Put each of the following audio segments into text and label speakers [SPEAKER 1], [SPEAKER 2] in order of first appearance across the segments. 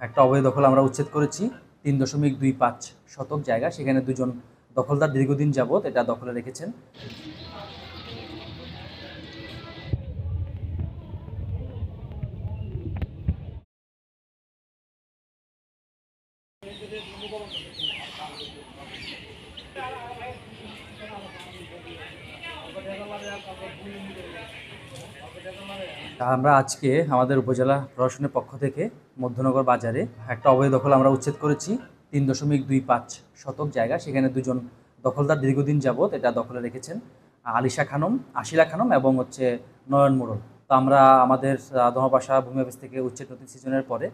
[SPEAKER 1] একটা অবৈধ দখল আমরা উচ্ছেদ করেছি ৩.25 শতক জায়গা। সেখানে দুজন দখলদার দীর্ঘদিন যাবৎ এটা দখলে রেখেছেন। আমরা আজকে আমাদের উপজেলা প্রশাসনের পক্ষ থেকে মধ্যনগর বাজারে একটা অবৈধ দখল আমরা উচ্ছেদ করেছি ৩.25 শতক জায়গা। সেখানে দুজন দখলদার দীর্ঘদিন যাবৎ এটা দখলে রেখেছেন, আলিশা খানম, আশিলা খানম এবং নয়ন মোড়ল। তো আমরা আমাদের দমপাশা ভূমি অফিস থেকে উচ্ছেদ নোটিশ সিজনের পরে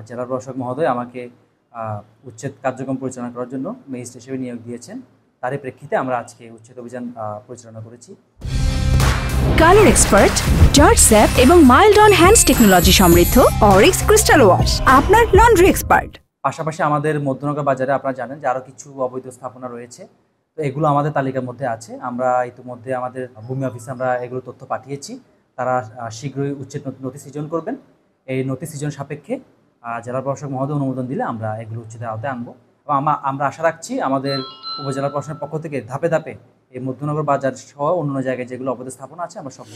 [SPEAKER 1] জেলা প্রশাসক মহোদয় আমাকে উচ্ছেদ কার্যক্রম পরিচালনা করার জন্য ম্যাজিস্ট্রেট হিসেবে নিয়োগ দিয়েছেন। তারই প্রেক্ষিতে আমরা আজকে উচ্ছেদ অভিযান পরিচালনা করেছি।
[SPEAKER 2] কালার এক্সপার্ট, জর্জ স্যাপ এবং মাইল্ড অন হ্যান্ডস টেকনোলজি সমৃদ্ধ অরিক্স ক্রিস্টাল ওয়াশ আপনার লন্ড্রি এক্সপার্ট।
[SPEAKER 1] পাশাপাশি আমাদের মধ্যনগর বাজারে আপনারা জানেন যে আরও কিছু অবৈধ স্থাপনা রয়েছে। তো এগুলো আমাদের তালিকার মধ্যে আছে। আমরা ইতিমধ্যে আমাদের ভূমি অফিসে আমরা এগুলো তথ্য পাঠিয়েছি। তারা শীঘ্রই উচ্ছেদ নোটিশ সৃজন করবেন। এই নোটিশ সৃজন সাপেক্ষে জেলা প্রশাসক মহোদয় অনুমোদন দিলে আমরা এগুলো উচ্ছেদের আওতায় আনবো। এবং আমরা আশা রাখছি আমাদের উপজেলা প্রশাসনের পক্ষ থেকে ধাপে ধাপে এই মধ্যনগর বাজার সহ অন্য জায়গায় যেগুলো অবৈধ স্থাপনা আছে আমরা সব